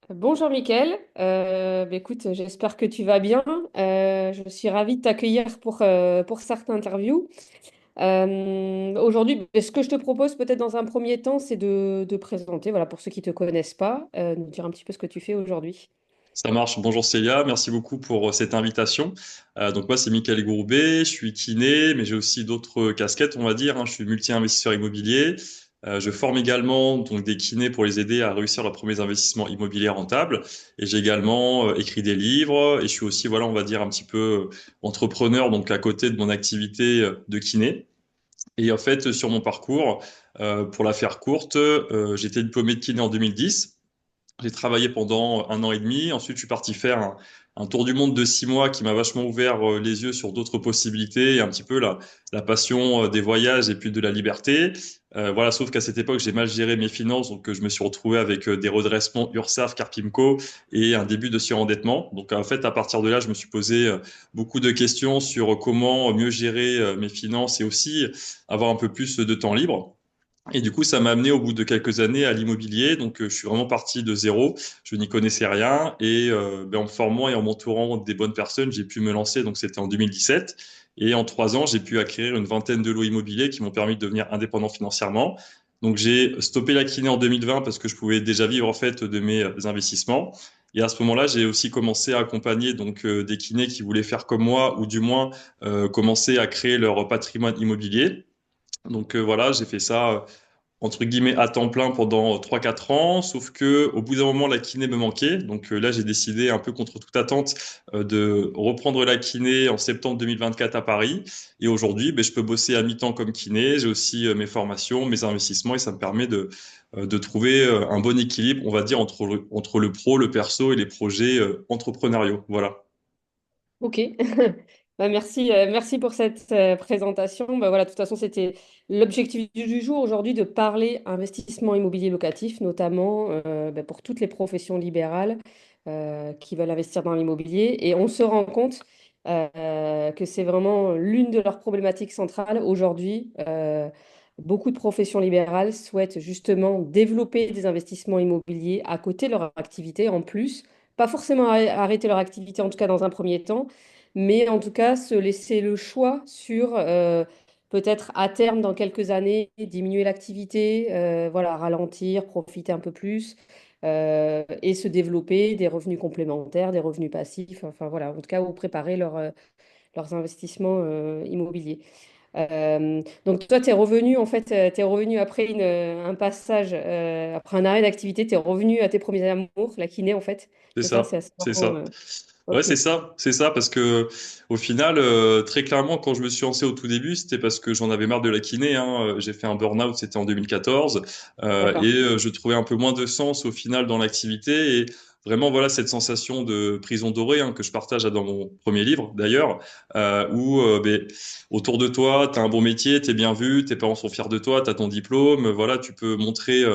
Bonjour Mickaël. Écoute, j'espère que tu vas bien. Je suis ravie de t'accueillir pour cette interview. Aujourd'hui, ce que je te propose peut-être dans un premier temps, c'est de présenter, voilà, pour ceux qui ne te connaissent pas, nous dire un petit peu ce que tu fais aujourd'hui. Ça marche. Bonjour Célia, merci beaucoup pour cette invitation. Donc moi c'est Mickaël Gourbet, je suis kiné, mais j'ai aussi d'autres casquettes, on va dire, hein. Je suis multi-investisseur immobilier. Je forme également donc des kinés pour les aider à réussir leurs premiers investissements immobiliers rentables. Et j'ai également écrit des livres et je suis aussi, voilà, on va dire un petit peu entrepreneur, donc à côté de mon activité de kiné. Et en fait, sur mon parcours, pour la faire courte, j'étais diplômé de kiné en 2010. J'ai travaillé pendant 1 an et demi. Ensuite, je suis parti faire un tour du monde de 6 mois qui m'a vachement ouvert les yeux sur d'autres possibilités et un petit peu la passion des voyages et puis de la liberté. Voilà, sauf qu'à cette époque, j'ai mal géré mes finances, donc je me suis retrouvé avec des redressements URSSAF, Carpimco et un début de surendettement. Donc en fait, à partir de là, je me suis posé beaucoup de questions sur comment mieux gérer mes finances et aussi avoir un peu plus de temps libre. Et du coup, ça m'a amené au bout de quelques années à l'immobilier. Donc, je suis vraiment parti de zéro. Je n'y connaissais rien. Et en me formant et en m'entourant des bonnes personnes, j'ai pu me lancer. Donc, c'était en 2017. Et en 3 ans, j'ai pu acquérir une vingtaine de lots immobiliers qui m'ont permis de devenir indépendant financièrement. Donc, j'ai stoppé la kiné en 2020 parce que je pouvais déjà vivre en fait de mes investissements. Et à ce moment-là, j'ai aussi commencé à accompagner donc des kinés qui voulaient faire comme moi ou du moins commencer à créer leur patrimoine immobilier. Donc voilà, j'ai fait ça entre guillemets à temps plein pendant 3 4 ans, sauf que au bout d'un moment la kiné me manquait. Donc là j'ai décidé un peu contre toute attente de reprendre la kiné en septembre 2024 à Paris. Et aujourd'hui, je peux bosser à mi-temps comme kiné. J'ai aussi mes formations, mes investissements et ça me permet de trouver un bon équilibre, on va dire, entre le pro, le perso et les projets entrepreneuriaux. Voilà. Ok. Merci, merci pour cette présentation. Voilà, de toute façon, c'était l'objectif du jour aujourd'hui de parler investissement immobilier locatif, notamment pour toutes les professions libérales qui veulent investir dans l'immobilier. Et on se rend compte que c'est vraiment l'une de leurs problématiques centrales aujourd'hui. Beaucoup de professions libérales souhaitent justement développer des investissements immobiliers à côté de leur activité en plus. Pas forcément arrêter leur activité, en tout cas dans un premier temps, mais en tout cas se laisser le choix sur peut-être à terme, dans quelques années, diminuer l'activité, voilà, ralentir, profiter un peu plus et se développer des revenus complémentaires, des revenus passifs, enfin voilà, en tout cas, ou préparer leurs investissements immobiliers. Donc toi, tu es revenu, en fait, tu es revenu après un passage, après un arrêt d'activité, tu es revenu à tes premiers amours, la kiné, en fait. C'est C'est ça, c'est ça, assez c'est marrant. ça. Ouais, Ok. c'est ça, parce que au final, très clairement, quand je me suis lancé au tout début, c'était parce que j'en avais marre de la kiné, hein. J'ai fait un burn-out, c'était en 2014, D'accord. je trouvais un peu moins de sens au final dans l'activité et vraiment voilà cette sensation de prison dorée hein, que je partage dans mon premier livre d'ailleurs, où autour de toi, t'as un bon métier, t'es bien vu, tes parents sont fiers de toi, t'as ton diplôme, voilà, tu peux montrer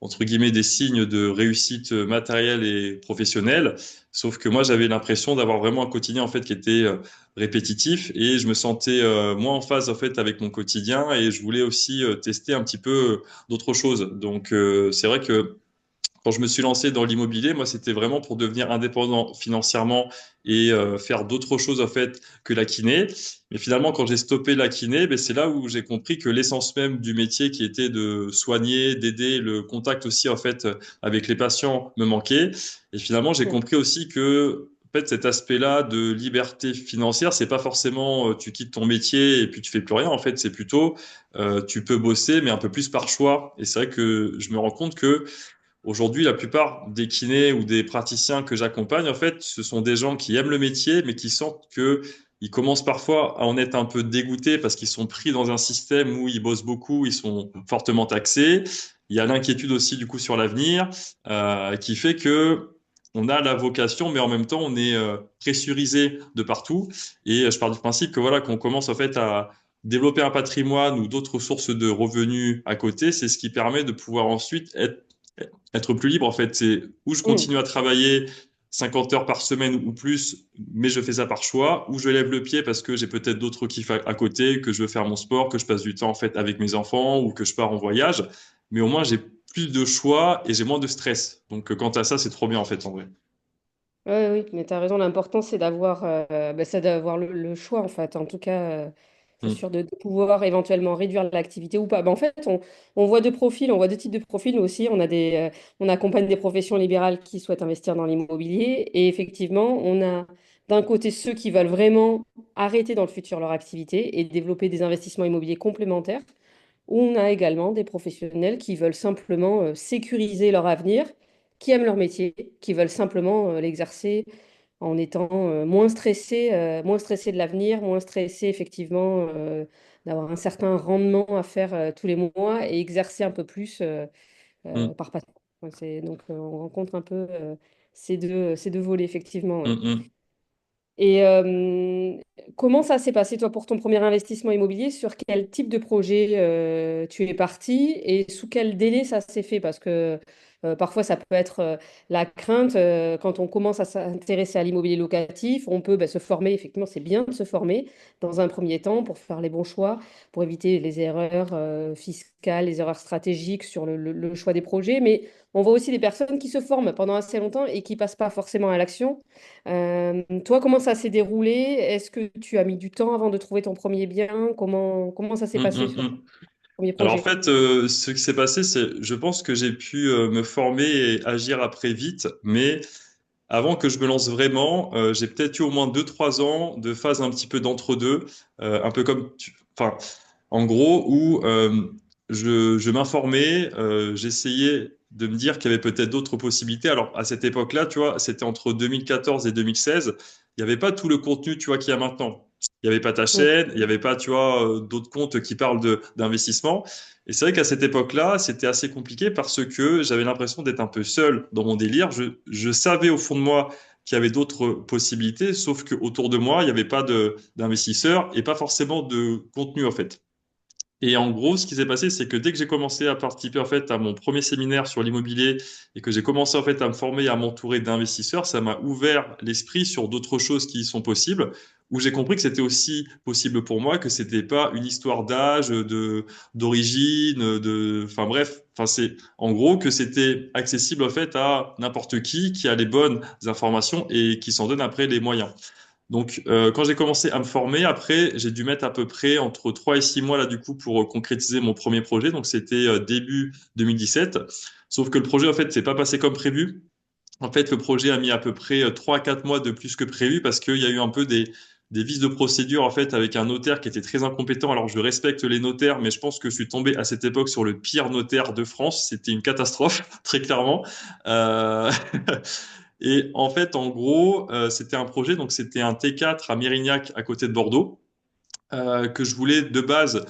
entre guillemets des signes de réussite matérielle et professionnelle. Sauf que moi, j'avais l'impression d'avoir vraiment un quotidien en fait qui était répétitif et je me sentais moins en phase en fait avec mon quotidien et je voulais aussi tester un petit peu d'autres choses. Donc c'est vrai que quand je me suis lancé dans l'immobilier, moi, c'était vraiment pour devenir indépendant financièrement et faire d'autres choses en fait que la kiné. Mais finalement, quand j'ai stoppé la kiné, c'est là où j'ai compris que l'essence même du métier, qui était de soigner, d'aider, le contact aussi en fait avec les patients, me manquait. Et finalement, j'ai compris aussi que en fait, cet aspect-là de liberté financière, c'est pas forcément tu quittes ton métier et puis tu fais plus rien. En fait, c'est plutôt tu peux bosser, mais un peu plus par choix. Et c'est vrai que je me rends compte que aujourd'hui, la plupart des kinés ou des praticiens que j'accompagne, en fait, ce sont des gens qui aiment le métier, mais qui sentent que ils commencent parfois à en être un peu dégoûtés parce qu'ils sont pris dans un système où ils bossent beaucoup, ils sont fortement taxés. Il y a l'inquiétude aussi du coup sur l'avenir, qui fait que on a la vocation, mais en même temps on est pressurisé de partout. Et je pars du principe que voilà, qu'on commence en fait à développer un patrimoine ou d'autres sources de revenus à côté, c'est ce qui permet de pouvoir ensuite être plus libre, en fait. C'est où je Mm. continue à travailler 50 heures par semaine ou plus, mais je fais ça par choix, ou je lève le pied parce que j'ai peut-être d'autres kiffs à côté, que je veux faire mon sport, que je passe du temps, en fait, avec mes enfants ou que je pars en voyage. Mais au moins, j'ai plus de choix et j'ai moins de stress. Donc, quant à ça, c'est trop bien en fait, en vrai. Ouais, oui, mais tu as raison, l'important c'est d'avoir le choix en fait. En tout cas, c'est Mm, sûr de pouvoir éventuellement réduire l'activité ou pas. En fait, on voit deux profils, on voit deux types de profils. Nous aussi, on accompagne des professions libérales qui souhaitent investir dans l'immobilier. Et effectivement, on a d'un côté ceux qui veulent vraiment arrêter dans le futur leur activité et développer des investissements immobiliers complémentaires. Ou on a également des professionnels qui veulent simplement sécuriser leur avenir, qui aiment leur métier, qui veulent simplement l'exercer en étant moins stressés de l'avenir, moins stressés effectivement d'avoir un certain rendement à faire tous les mois et exercer un peu plus mm, par passion. Ouais, donc on rencontre un peu ces deux volets effectivement. Ouais. mm, mm. Et comment ça s'est passé, toi, pour ton premier investissement immobilier? Sur quel type de projet tu es parti et sous quel délai ça s'est fait? Parce que parfois, ça peut être la crainte quand on commence à s'intéresser à l'immobilier locatif. On peut se former, effectivement, c'est bien de se former dans un premier temps pour faire les bons choix, pour éviter les erreurs fiscales, les erreurs stratégiques sur le choix des projets. Mais on voit aussi des personnes qui se forment pendant assez longtemps et qui passent pas forcément à l'action. Toi, comment ça s'est déroulé? Est-ce que tu as mis du temps avant de trouver ton premier bien? Comment ça s'est Mm, passé mm, sur ton mm. premier Alors en projet? fait, ce qui s'est passé, c'est, je pense que j'ai pu me former et agir après vite, mais avant que je me lance vraiment, j'ai peut-être eu au moins 2, 3 ans de phase un petit peu d'entre-deux, un peu comme, enfin, en gros, où je m'informais, j'essayais de me dire qu'il y avait peut-être d'autres possibilités. Alors à cette époque-là, tu vois, c'était entre 2014 et 2016, il n'y avait pas tout le contenu, tu vois, qu'il y a maintenant. Il n'y avait pas ta Mm. chaîne, il n'y avait pas, tu vois, d'autres comptes qui parlent de d'investissement. Et c'est vrai qu'à cette époque-là, c'était assez compliqué parce que j'avais l'impression d'être un peu seul dans mon délire. Je savais au fond de moi qu'il y avait d'autres possibilités, sauf que autour de moi, il n'y avait pas de d'investisseurs et pas forcément de contenu en fait. Et en gros, ce qui s'est passé, c'est que dès que j'ai commencé à participer en fait à mon premier séminaire sur l'immobilier et que j'ai commencé en fait à me former, à m'entourer d'investisseurs, ça m'a ouvert l'esprit sur d'autres choses qui sont possibles, où j'ai compris que c'était aussi possible pour moi, que c'était pas une histoire d'âge, de d'origine, enfin bref, enfin c'est en gros que c'était accessible en fait à n'importe qui a les bonnes informations et qui s'en donne après les moyens. Donc, quand j'ai commencé à me former, après, j'ai dû mettre à peu près entre 3 et 6 mois là du coup pour concrétiser mon premier projet. Donc, c'était début 2017. Sauf que le projet, en fait, s'est pas passé comme prévu. En fait, le projet a mis à peu près 3 à 4 mois de plus que prévu parce qu'il y a eu un peu des vices de procédure en fait avec un notaire qui était très incompétent. Alors, je respecte les notaires, mais je pense que je suis tombé à cette époque sur le pire notaire de France. C'était une catastrophe, très clairement. Euh, Et en fait, en gros, c'était un projet, donc c'était un T4 à Mérignac, à côté de Bordeaux, que je voulais de base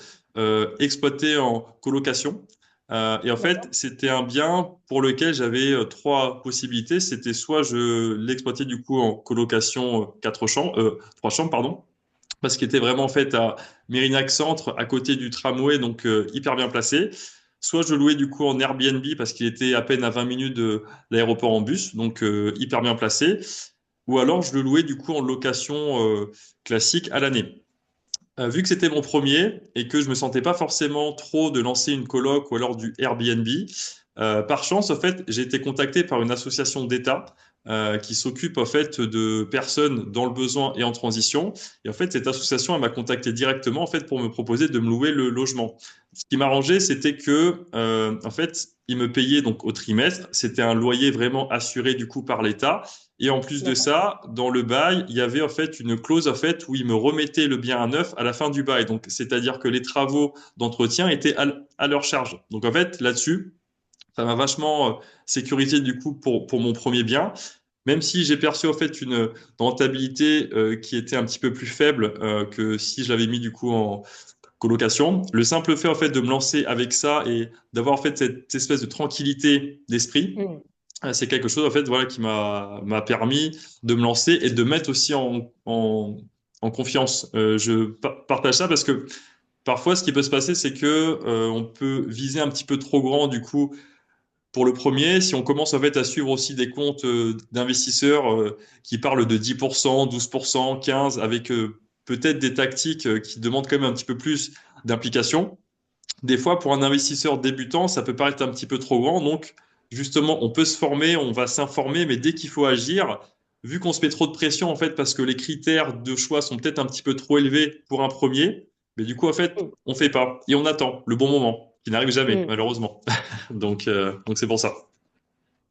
exploiter en colocation. Et en fait, c'était un bien pour lequel j'avais trois possibilités. C'était soit je l'exploitais du coup en colocation 4 chambres, 3 chambres, pardon, parce qu'il était vraiment en fait à Mérignac Centre, à côté du tramway, donc hyper bien placé. Soit je louais du coup en Airbnb parce qu'il était à peine à 20 minutes de l'aéroport en bus, donc hyper bien placé. Ou alors je le louais du coup en location classique à l'année. Vu que c'était mon premier et que je me sentais pas forcément trop de lancer une coloc ou alors du Airbnb, par chance, en fait, j'ai été contacté par une association d'État qui s'occupe en fait de personnes dans le besoin et en transition. Et en fait, cette association, elle m'a contacté directement en fait pour me proposer de me louer le logement. Ce qui m'arrangeait, c'était que en fait, ils me payaient donc au trimestre. C'était un loyer vraiment assuré du coup par l'État. Et en plus de D'accord. ça, dans le bail, il y avait en fait une clause en fait où ils me remettaient le bien à neuf à la fin du bail. Donc, c'est-à-dire que les travaux d'entretien étaient à leur charge. Donc, en fait, là-dessus, ça m'a vachement sécurisé du coup pour mon premier bien. Même si j'ai perçu en fait une rentabilité qui était un petit peu plus faible que si je l'avais mis du coup en colocation, le simple fait en fait de me lancer avec ça et d'avoir en fait cette espèce de tranquillité d'esprit, Mm. c'est quelque chose en fait voilà qui m'a permis de me lancer et de mettre aussi en confiance. Je partage ça parce que parfois ce qui peut se passer c'est que on peut viser un petit peu trop grand du coup pour le premier. Si on commence en fait à suivre aussi des comptes d'investisseurs qui parlent de 10%, 12%, 15 avec peut-être des tactiques qui demandent quand même un petit peu plus d'implication. des fois, pour un investisseur débutant, ça peut paraître un petit peu trop grand. Donc, justement, on peut se former, on va s'informer, mais dès qu'il faut agir, vu qu'on se met trop de pression, en fait, parce que les critères de choix sont peut-être un petit peu trop élevés pour un premier, mais du coup, en fait, Mm. on fait pas et on attend le bon moment, qui n'arrive jamais, Mm. malheureusement. Donc c'est pour ça.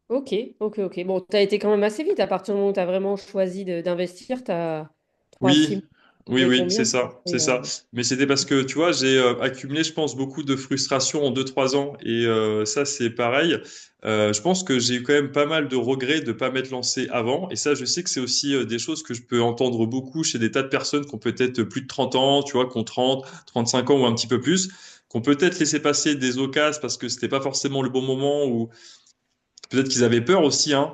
Ok, ok, ok. Bon, tu as été quand même assez vite. À partir du moment où tu as vraiment choisi d'investir, tu as 3 6 mois. Oui, oui, Et oui, combien? c'est ça, c'est ça. Mais c'était parce que, tu vois, j'ai accumulé, je pense, beaucoup de frustration en 2, 3 ans. Et ça, c'est pareil. Je pense que j'ai quand même pas mal de regrets de pas m'être lancé avant. Et ça, je sais que c'est aussi des choses que je peux entendre beaucoup chez des tas de personnes qui ont peut-être plus de 30 ans, tu vois, qui ont 30, 35 ans ou un petit peu plus, qui ont peut-être laissé passer des occasions parce que c'était pas forcément le bon moment ou peut-être qu'ils avaient peur aussi, hein.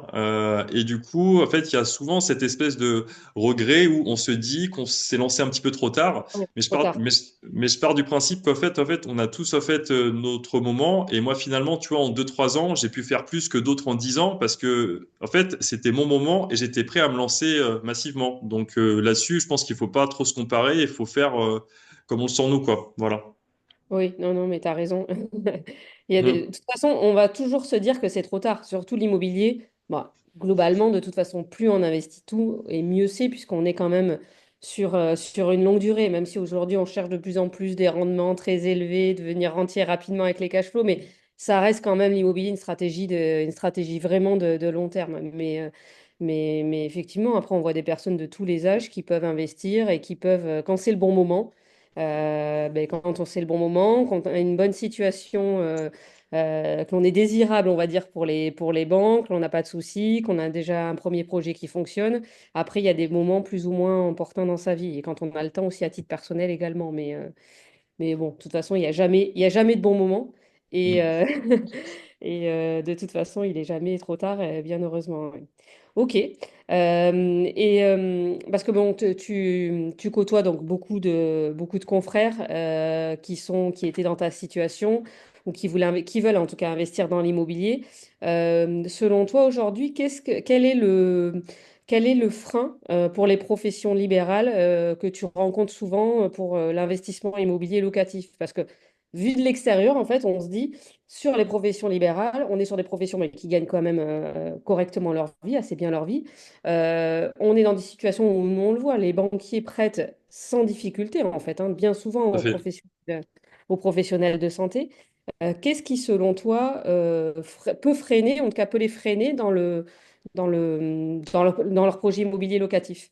Et du coup, en fait, il y a souvent cette espèce de regret où on se dit qu'on s'est lancé un petit peu trop tard. Ouais, Mais je trop pars, tard. mais je pars du principe qu'en fait, on a tous en fait notre moment. Et moi, finalement, tu vois, en 2, 3 ans, j'ai pu faire plus que d'autres en 10 ans parce que, en fait, c'était mon moment et j'étais prêt à me lancer massivement. Donc là-dessus, je pense qu'il faut pas trop se comparer. Il faut faire comme on le sent nous, quoi. Voilà. Oui, non, non, mais tu as raison. Il y a Mm. de toute façon, on va toujours se dire que c'est trop tard, surtout l'immobilier. Bah, globalement, de toute façon, plus on investit tout, et mieux c'est, puisqu'on est quand même sur une longue durée, même si aujourd'hui, on cherche de plus en plus des rendements très élevés, devenir rentier rapidement avec les cash flows, mais ça reste quand même l'immobilier une stratégie vraiment de long terme. Mais effectivement, après, on voit des personnes de tous les âges qui peuvent investir et qui peuvent, quand c'est le bon moment, ben, quand on sait le bon moment, quand on a une bonne situation, qu'on est désirable, on va dire, pour les banques, qu'on n'a pas de soucis, qu'on a déjà un premier projet qui fonctionne. Après, il y a des moments plus ou moins importants dans sa vie et quand on a le temps aussi à titre personnel également. Mais bon, de toute façon, il y a jamais de bon moment. Et, Mm. de toute façon, il est jamais trop tard, bien heureusement. Ouais. Ok. Parce que bon, tu côtoies donc beaucoup de confrères qui étaient dans ta situation ou qui veulent en tout cas investir dans l'immobilier. Selon toi, aujourd'hui, quel est le frein pour les professions libérales que tu rencontres souvent pour l'investissement immobilier locatif? Parce que vu de l'extérieur, en fait, on se dit, sur les professions libérales, on est sur des professions mais qui gagnent quand même correctement leur vie, assez bien leur vie. On est dans des situations où on le voit, les banquiers prêtent sans difficulté, en fait, hein, bien souvent Tout à fait. aux professionnels de santé. Qu'est-ce qui, selon toi, peut freiner, en tout cas peut les freiner dans leur projet immobilier locatif?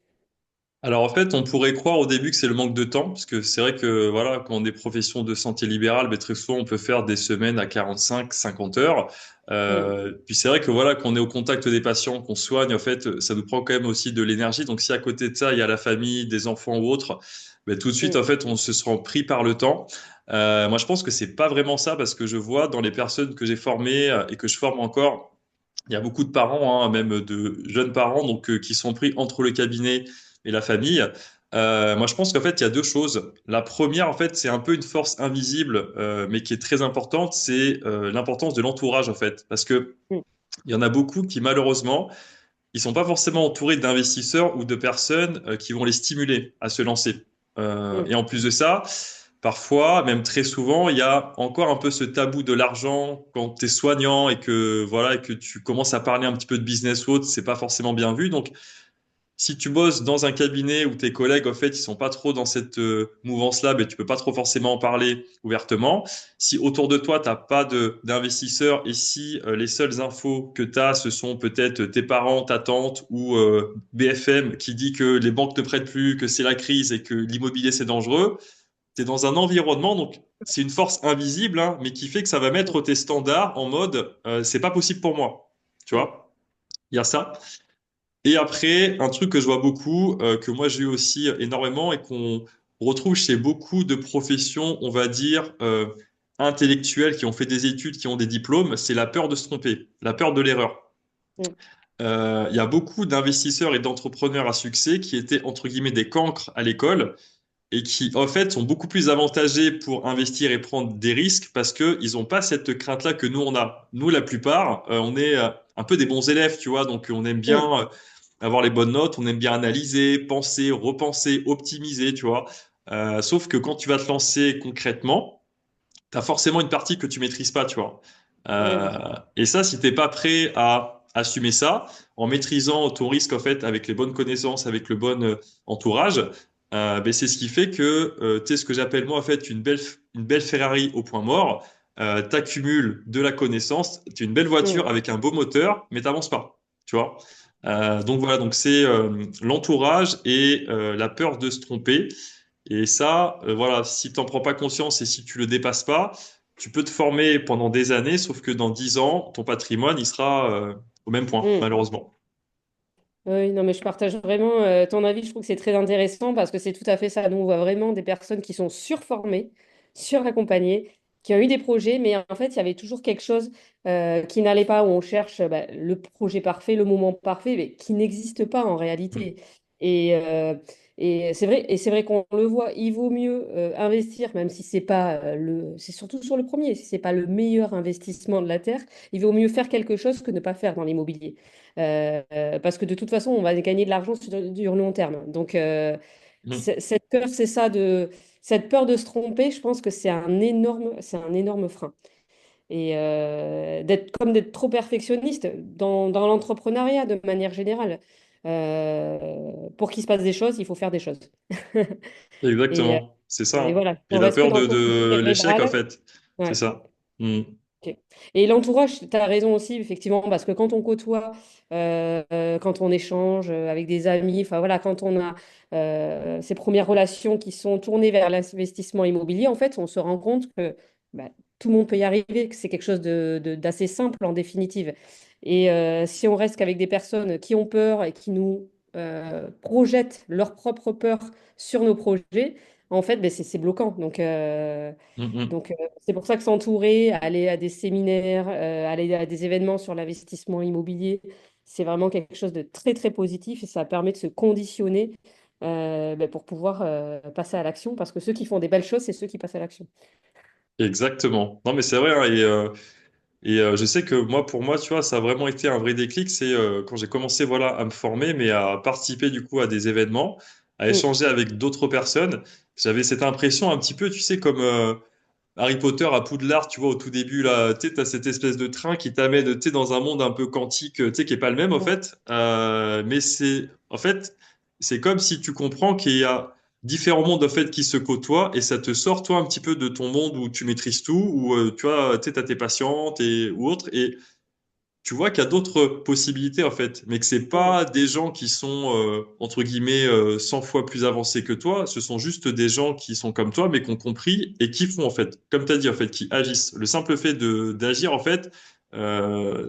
Alors en fait, on pourrait croire au début que c'est le manque de temps, parce que c'est vrai que voilà, quand on est profession de santé libérale, ben, très souvent on peut faire des semaines à 45, 50 heures. Mm, Puis c'est vrai que voilà, quand on est au contact des patients, qu'on soigne, en fait, ça nous prend quand même aussi de l'énergie. Donc si à côté de ça, il y a la famille, des enfants ou autres, ben, tout de suite mm, en fait, on se sent pris par le temps. Moi, je pense que c'est pas vraiment ça, parce que je vois dans les personnes que j'ai formées et que je forme encore. Il y a beaucoup de parents, hein, même de jeunes parents, donc qui sont pris entre le cabinet et la famille. Moi, je pense qu'en fait, il y a deux choses. La première, en fait, c'est un peu une force invisible, mais qui est très importante, c'est l'importance de l'entourage, en fait, parce que mm, il y en a beaucoup qui, malheureusement, ils sont pas forcément entourés d'investisseurs ou de personnes qui vont les stimuler à se lancer. mm, Et en plus de ça, parfois, même très souvent, il y a encore un peu ce tabou de l'argent quand tu es soignant et que voilà et que tu commences à parler un petit peu de business ou autre, c'est pas forcément bien vu. Donc si tu bosses dans un cabinet où tes collègues, en fait, ils sont pas trop dans cette mouvance-là, ben, tu peux pas trop forcément en parler ouvertement. Si autour de toi, t'as pas d'investisseurs et si les seules infos que tu as, ce sont peut-être tes parents, ta tante ou BFM qui dit que les banques ne prêtent plus, que c'est la crise et que l'immobilier, c'est dangereux, tu es dans un environnement, donc c'est une force invisible, hein, mais qui fait que ça va mm, mettre tes standards en mode c'est pas possible pour moi. Tu mm. vois, il y a ça. Et après, un truc que je vois beaucoup, que moi j'ai eu aussi énormément et qu'on retrouve chez beaucoup de professions, on va dire, intellectuelles qui ont fait des études, qui ont des diplômes, c'est la peur de se tromper, la peur de l'erreur. Mm. Il y a beaucoup d'investisseurs et d'entrepreneurs à succès qui étaient, entre guillemets, des cancres à l'école et qui, en fait, sont beaucoup plus avantagés pour investir et prendre des risques parce que ils n'ont pas cette crainte-là que nous, on a. Nous, la plupart, on est un peu des bons élèves, tu vois, donc on aime bien Mm. avoir les bonnes notes, on aime bien analyser, penser, repenser, optimiser, tu vois. Sauf que quand tu vas te lancer concrètement, tu as forcément une partie que tu maîtrises pas, tu vois. Ouais, Euh, bien sûr. et ça, si t'es pas prêt à assumer ça, en maîtrisant ton risque, en fait, avec les bonnes connaissances, avec le bon entourage, ben, c'est ce qui fait que, tu sais, ce que j'appelle moi, en fait, une belle Ferrari au point mort, t'accumules de la connaissance, tu une belle voiture Mm. avec un beau moteur, mais t'avances pas, tu vois. Donc voilà, donc c'est l'entourage et la peur de se tromper. Et ça, voilà, si tu n'en prends pas conscience et si tu le dépasses pas, tu peux te former pendant des années, sauf que dans 10 ans, ton patrimoine, il sera au même point, Mm. malheureusement. Oui, non, mais je partage vraiment ton avis. Je trouve que c'est très intéressant parce que c'est tout à fait ça. Nous, on voit vraiment des personnes qui sont surformées, suraccompagnées, qui ont eu des projets, mais en fait, il y avait toujours quelque chose qui n'allait pas, où on cherche le projet parfait, le moment parfait, mais qui n'existe pas en Mm, réalité. Et, euh, et c'est vrai qu'on le voit. Il vaut mieux investir, même si c'est pas c'est surtout sur le premier, si c'est pas le meilleur investissement de la terre, il vaut mieux faire quelque chose que ne pas faire dans l'immobilier. Parce que de toute façon, on va gagner de l'argent sur long terme. Donc, mm. cette peur, cette peur de se tromper, je pense que c'est un énorme frein. Et d'être trop perfectionniste dans l'entrepreneuriat de manière générale. Pour qu'il se passe des choses, il faut faire des choses. Et, Exactement, c'est ça, et hein. voilà, Et on la reste que peur dans le côté de l'échec, en cérébral. fait, c'est Ouais. ça. Mm, Ok. Et l'entourage, tu as raison aussi, effectivement, parce que quand on côtoie, quand on échange avec des amis, enfin voilà, quand on a ces premières relations qui sont tournées vers l'investissement immobilier, en fait, on se rend compte que bah, tout le monde peut y arriver, que c'est quelque chose d'assez simple en définitive. Et si on reste qu'avec des personnes qui ont peur et qui nous projettent leur propre peur sur nos projets, en fait, ben, c'est bloquant. mm, mm. Donc, c'est pour ça que s'entourer, aller à des séminaires, aller à des événements sur l'investissement immobilier, c'est vraiment quelque chose de très, très positif et ça permet de se conditionner ben, pour pouvoir passer à l'action parce que ceux qui font des belles choses, c'est ceux qui passent à l'action. Exactement. Non, mais c'est vrai, hein, je sais que moi, pour moi, tu vois, ça a vraiment été un vrai déclic. C'est quand j'ai commencé, voilà, à me former, mais à participer du coup à des événements, à Mm. échanger avec d'autres personnes. J'avais cette impression un petit peu, tu sais, comme Harry Potter à Poudlard, tu vois, au tout début, là, tu sais, t'as cette espèce de train qui t'amène, tu sais, dans un monde un peu quantique, tu sais, qui est pas le même, en Ouais. fait. Mais en fait, c'est comme si tu comprends qu'il y a différents mondes, en fait, qui se côtoient et ça te sort, toi, un petit peu de ton monde où tu maîtrises tout, où, tu vois, tu sais, t'as tes patientes ou autres, et tu vois qu'il y a d'autres possibilités en fait, mais que c'est Mm. pas des gens qui sont entre guillemets 100 fois plus avancés que toi, ce sont juste des gens qui sont comme toi mais qui ont compris et qui font en fait, comme tu as dit en fait, qui agissent. Le simple fait de d'agir en fait,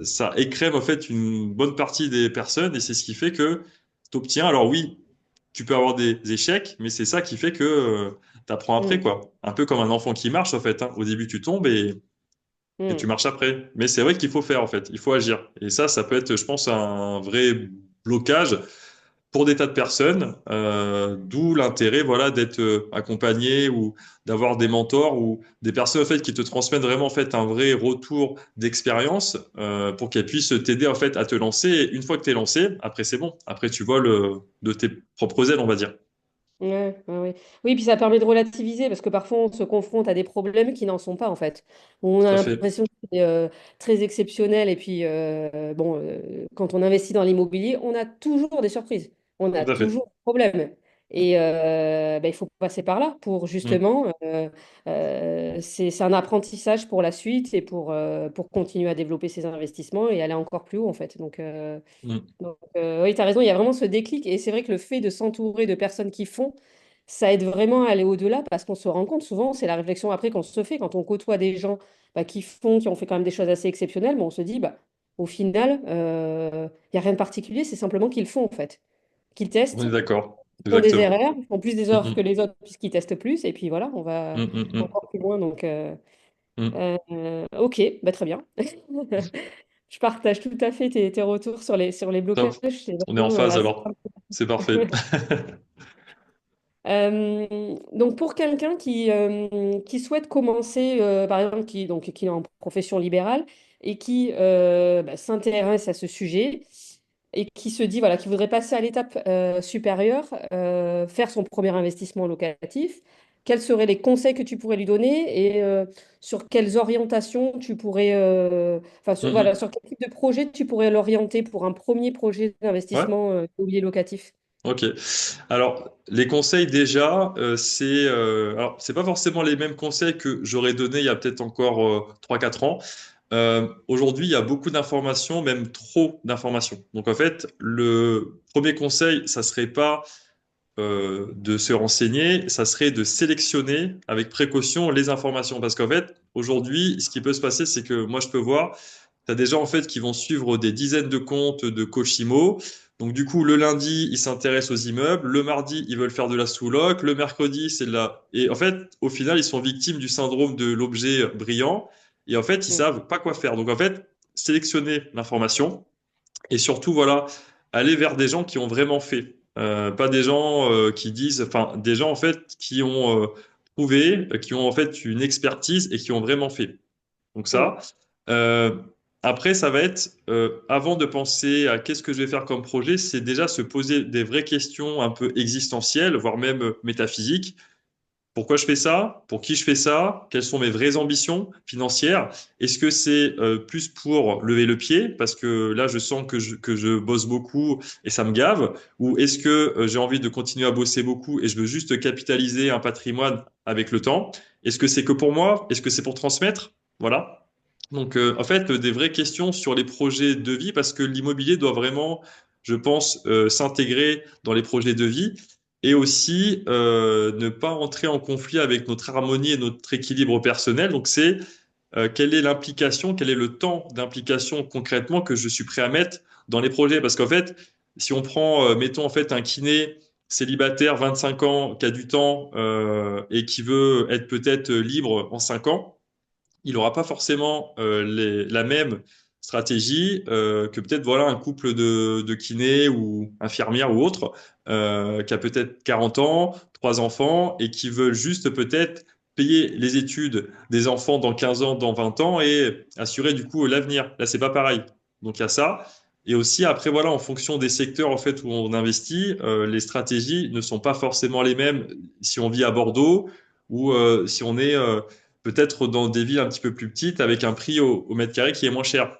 ça écrème en fait une bonne partie des personnes et c'est ce qui fait que tu obtiens. Alors oui, tu peux avoir des échecs, mais c'est ça qui fait que tu apprends après Mm. quoi. Un peu comme un enfant qui marche en fait, hein. Au début tu tombes et tu Mm. marches après. Mais c'est vrai qu'il faut faire, en fait. Il faut agir. Et ça peut être, je pense, un vrai blocage pour des tas de personnes, d'où l'intérêt, voilà, d'être accompagné ou d'avoir des mentors ou des personnes, en fait, qui te transmettent vraiment, en fait, un vrai retour d'expérience, pour qu'elles puissent t'aider, en fait, à te lancer. Et une fois que tu es lancé, après, c'est bon. Après, tu voles, de tes propres ailes, on va dire. Ouais, ouais, ouais. Oui, puis ça permet de relativiser parce que parfois on se confronte à des problèmes qui n'en sont pas en fait. On Tout a à fait. l'impression que c'est très exceptionnel et puis bon, quand on investit dans l'immobilier, on a toujours des surprises, on a Tout à fait. toujours des problèmes. Et ben, il faut passer par là pour Mm, justement, c'est un apprentissage pour la suite et pour continuer à développer ses investissements et aller encore plus haut en fait. mm. Oui, tu as raison, il y a vraiment ce déclic. Et c'est vrai que le fait de s'entourer de personnes qui font, ça aide vraiment à aller au-delà parce qu'on se rend compte souvent, c'est la réflexion après qu'on se fait quand on côtoie des gens qui font, qui ont fait quand même des choses assez exceptionnelles, mais on se dit, au final, il n'y a rien de particulier, c'est simplement qu'ils font en fait. Qu'ils On est testent, d'accord. ils font des Exactement. erreurs, ils font plus des Mm, erreurs que mm, les autres puisqu'ils testent plus, et puis voilà, on mm, va mm, mm, encore plus loin. mm. Ok, très bien. Je partage tout à fait tes retours sur les blocages. Top. C'est On est en vraiment phase assez alors. C'est parfait. Donc pour quelqu'un qui souhaite commencer, par exemple, qui est en profession libérale et qui s'intéresse à ce sujet et qui se dit, voilà, qui voudrait passer à l'étape supérieure, faire son premier investissement locatif, quels seraient les conseils que tu pourrais lui donner et sur quelles orientations tu pourrais, voilà, Mhm. sur quel type de projet tu pourrais l'orienter pour un premier projet Ouais, d'investissement immobilier locatif? ok. Alors, les conseils déjà, alors c'est pas forcément les mêmes conseils que j'aurais donné il y a peut-être encore 3-4 ans. Aujourd'hui, il y a beaucoup d'informations, même trop d'informations. Donc en fait, le premier conseil, ça serait pas de se renseigner, ça serait de sélectionner avec précaution les informations. Parce qu'en fait, aujourd'hui, ce qui peut se passer, c'est que moi, je peux voir, tu as des gens en fait qui vont suivre des dizaines de comptes de Cochimo. Donc du coup, le lundi, ils s'intéressent aux immeubles, le mardi, ils veulent faire de la sous-loc, le mercredi, c'est de la... Et en fait, au final, ils sont victimes du syndrome de l'objet brillant. Et en fait, ils Mm. savent pas quoi faire. Donc en fait, sélectionner l'information et surtout, voilà, aller vers des gens qui ont vraiment fait. Pas des gens qui disent, enfin, des gens en fait qui ont trouvé, qui ont en fait une expertise et qui ont vraiment fait. Donc Mm. ça. Euh, Après, ça va être, avant de penser à qu'est-ce que je vais faire comme projet, c'est déjà se poser des vraies questions un peu existentielles, voire même métaphysiques. Pourquoi je fais ça? Pour qui je fais ça? Quelles sont mes vraies ambitions financières? Est-ce que c'est plus pour lever le pied parce que là je sens que je bosse beaucoup et ça me gave? Ou est-ce que j'ai envie de continuer à bosser beaucoup et je veux juste capitaliser un patrimoine avec le temps? Est-ce que c'est que pour moi? Est-ce que c'est pour transmettre? Voilà. Donc en fait des vraies questions sur les projets de vie parce que l'immobilier doit vraiment, je pense, s'intégrer dans les projets de vie et aussi ne pas entrer en conflit avec notre harmonie et notre équilibre personnel. Donc c'est quelle est l'implication, quel est le temps d'implication concrètement que je suis prêt à mettre dans les projets. Parce qu'en fait, si on prend, mettons en fait un kiné célibataire, 25 ans, qui a du temps et qui veut être peut-être libre en 5 ans, il n'aura pas forcément la même stratégie que peut-être voilà un couple de kinés ou infirmières ou autre qui a peut-être 40 ans, trois enfants et qui veulent juste peut-être payer les études des enfants dans 15 ans, dans 20 ans et assurer du coup l'avenir. Là, c'est pas pareil. Donc il y a ça. Et aussi après voilà en fonction des secteurs en fait où on investit, les stratégies ne sont pas forcément les mêmes si on vit à Bordeaux ou si on est peut-être dans des villes un petit peu plus petites avec un prix au mètre carré qui est moins cher.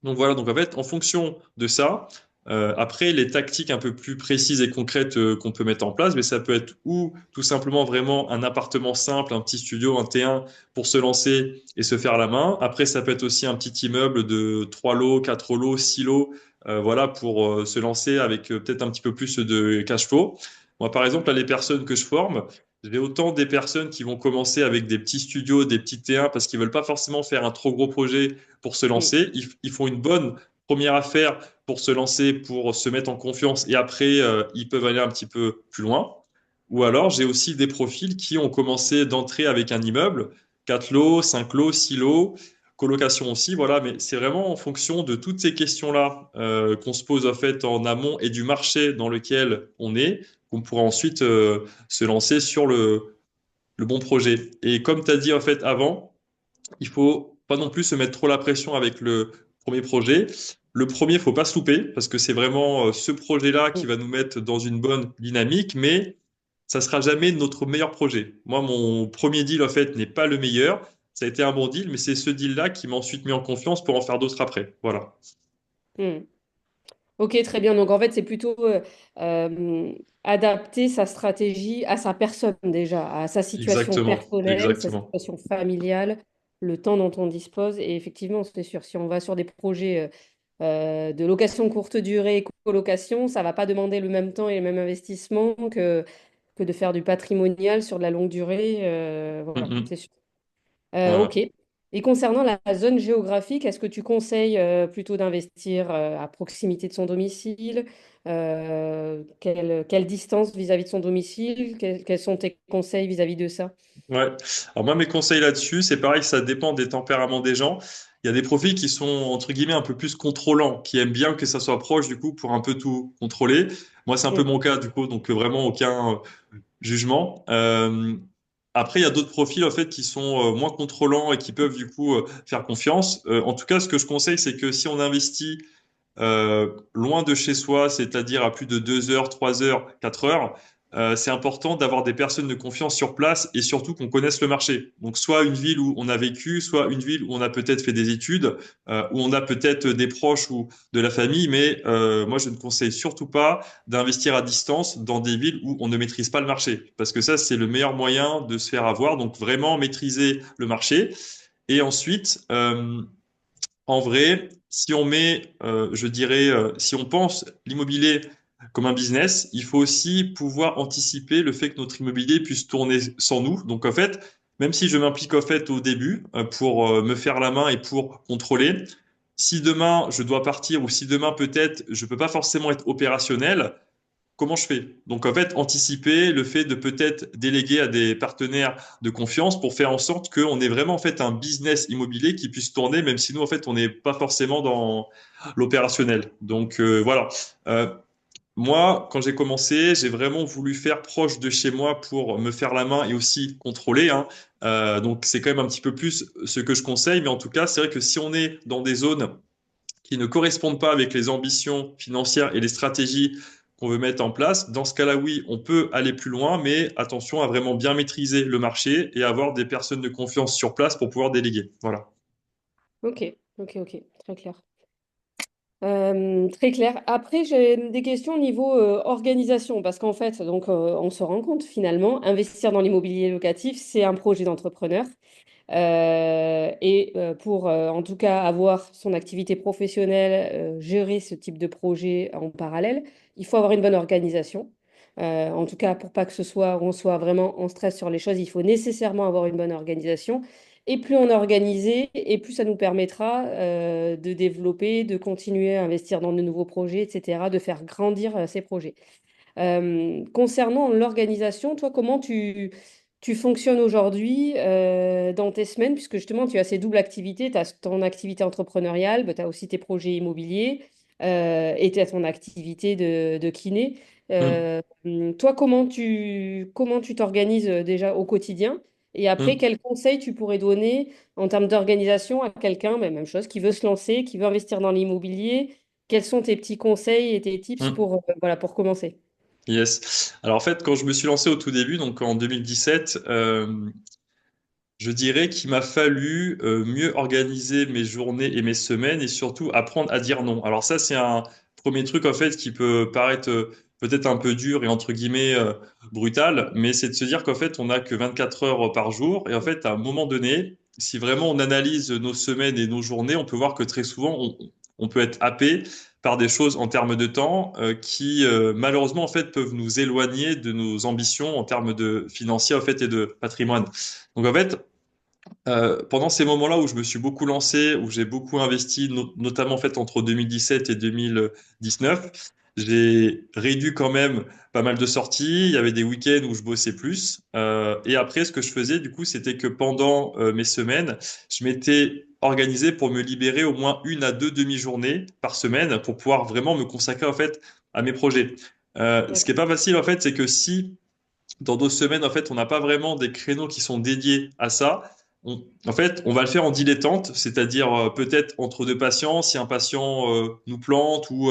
Donc voilà, donc en fait, en fonction de ça, après les tactiques un peu plus précises et concrètes qu'on peut mettre en place, mais ça peut être ou tout simplement vraiment un appartement simple, un petit studio, un T1 pour se lancer et se faire la main. Après, ça peut être aussi un petit immeuble de 3 lots, 4 lots, 6 lots, voilà, pour se lancer avec peut-être un petit peu plus de cash flow. Moi, par exemple, là, les personnes que je forme, j'ai autant des personnes qui vont commencer avec des petits studios, des petits T1 parce qu'ils veulent pas forcément faire un trop gros projet pour se Mm. lancer. Ils font une bonne première affaire pour se lancer, pour se mettre en confiance et après, ils peuvent aller un petit peu plus loin. Ou alors, j'ai aussi des profils qui ont commencé d'entrer avec un immeuble, 4 lots, 5 lots, 6 lots, colocation aussi, voilà, mais c'est vraiment en fonction de toutes ces questions-là qu'on se pose en fait en amont et du marché dans lequel on est, qu'on pourra ensuite se lancer sur le bon projet. Et comme tu as dit en fait avant, il faut pas non plus se mettre trop la pression avec le premier projet. Le premier, faut pas se louper parce que c'est vraiment ce projet-là qui Mm. va nous mettre dans une bonne dynamique, mais ça sera jamais notre meilleur projet. Moi, mon premier deal, en fait, n'est pas le meilleur. Ça a été un bon deal, mais c'est ce deal-là qui m'a ensuite mis en confiance pour en faire d'autres après. Voilà. Mm. Ok, très bien. Donc en fait, c'est plutôt euh, adapter sa stratégie à sa personne déjà, à sa situation Exactement, personnelle, sa exactement. situation familiale, le temps dont on dispose. Et effectivement, c'est sûr, si on va sur des projets de location courte durée, colocation, ça va pas demander le même temps et le même investissement que de faire du patrimonial sur de la longue durée. Voilà, c'est Mhm. sûr. Voilà. Ok. Et concernant la zone géographique, est-ce que tu conseilles plutôt d'investir à proximité de son domicile? Quelle distance vis-à-vis de son domicile? Quels sont tes conseils vis-à-vis de ça? Ouais. Alors moi, mes conseils là-dessus, c'est pareil, ça dépend des tempéraments des gens. Il y a des profils qui sont, entre guillemets, un peu plus contrôlants, qui aiment bien que ça soit proche, du coup, pour un peu tout contrôler. Moi, c'est un peu Mm. mon cas, du coup, donc vraiment aucun jugement. Après, il y a d'autres profils, en fait, qui sont moins contrôlants et qui peuvent, du coup, faire confiance. En tout cas, ce que je conseille, c'est que si on investit loin de chez soi, c'est-à-dire à plus de 2 heures, 3 heures, 4 heures, c'est important d'avoir des personnes de confiance sur place et surtout qu'on connaisse le marché. Donc, soit une ville où on a vécu, soit une ville où on a peut-être fait des études, où on a peut-être des proches ou de la famille, mais moi, je ne conseille surtout pas d'investir à distance dans des villes où on ne maîtrise pas le marché, parce que ça, c'est le meilleur moyen de se faire avoir. Donc, vraiment maîtriser le marché. Et ensuite, en vrai, si on met, je dirais, si on pense l'immobilier comme un business, il faut aussi pouvoir anticiper le fait que notre immobilier puisse tourner sans nous. Donc en fait, même si je m'implique en fait au début pour me faire la main et pour contrôler, si demain je dois partir ou si demain peut-être je peux pas forcément être opérationnel, comment je fais? Donc en fait, anticiper le fait de peut-être déléguer à des partenaires de confiance pour faire en sorte qu'on ait vraiment en fait un business immobilier qui puisse tourner, même si nous en fait on n'est pas forcément dans l'opérationnel. Donc voilà. Euh, Moi, quand j'ai commencé, j'ai vraiment voulu faire proche de chez moi pour me faire la main et aussi contrôler, hein. Donc c'est quand même un petit peu plus ce que je conseille, mais en tout cas, c'est vrai que si on est dans des zones qui ne correspondent pas avec les ambitions financières et les stratégies qu'on veut mettre en place, dans ce cas-là, oui, on peut aller plus loin, mais attention à vraiment bien maîtriser le marché et avoir des personnes de confiance sur place pour pouvoir déléguer. Voilà. Ok, ok, ok, très clair. Très clair. Après, j'ai des questions au niveau organisation, parce qu'en fait, donc, on se rend compte finalement, investir dans l'immobilier locatif, c'est un projet d'entrepreneur. Pour, en tout cas, avoir son activité professionnelle, gérer ce type de projet en parallèle, il faut avoir une bonne organisation. En tout cas, pour pas que ce soit, on soit vraiment en stress sur les choses, il faut nécessairement avoir une bonne organisation. Et plus on est organisé, et plus ça nous permettra de développer, de continuer à investir dans de nouveaux projets, etc., de faire grandir ces projets. Concernant l'organisation, toi, comment tu fonctionnes aujourd'hui dans tes semaines, puisque justement, tu as ces doubles activités, tu as ton activité entrepreneuriale, tu as aussi tes projets immobiliers et tu as ton activité de kiné. Hum, Toi, comment tu t'organises déjà au quotidien? Et après, hum, quels conseils tu pourrais donner en termes d'organisation à quelqu'un, mais même chose, qui veut se lancer, qui veut investir dans l'immobilier? Quels sont tes petits conseils et tes tips hum. voilà, pour commencer? Yes. Alors en fait, quand je me suis lancé au tout début, donc en 2017, je dirais qu'il m'a fallu mieux organiser mes journées et mes semaines et surtout apprendre à dire non. Alors ça, c'est un premier truc en fait qui peut paraître peut-être un peu dur et entre guillemets brutal, mais c'est de se dire qu'en fait, on n'a que 24 heures par jour et en fait, à un moment donné, si vraiment on analyse nos semaines et nos journées, on peut voir que très souvent, on peut être happé par des choses en termes de temps qui malheureusement en fait peuvent nous éloigner de nos ambitions en termes de financiers en fait et de patrimoine. Donc en fait, pendant ces moments-là où je me suis beaucoup lancé, où j'ai beaucoup investi, notamment en fait entre 2017 et 2019, j'ai réduit quand même pas mal de sorties. Il y avait des week-ends où je bossais plus. Et après, ce que je faisais du coup, c'était que pendant mes semaines, je m'étais organisé pour me libérer au moins une à deux demi-journées par semaine pour pouvoir vraiment me consacrer en fait à mes projets. Ce qui est D'accord. pas facile en fait, c'est que si dans 2 semaines, en fait, on n'a pas vraiment des créneaux qui sont dédiés à ça. En fait, on va le faire en dilettante, c'est-à-dire peut-être entre deux patients, si un patient nous plante, ou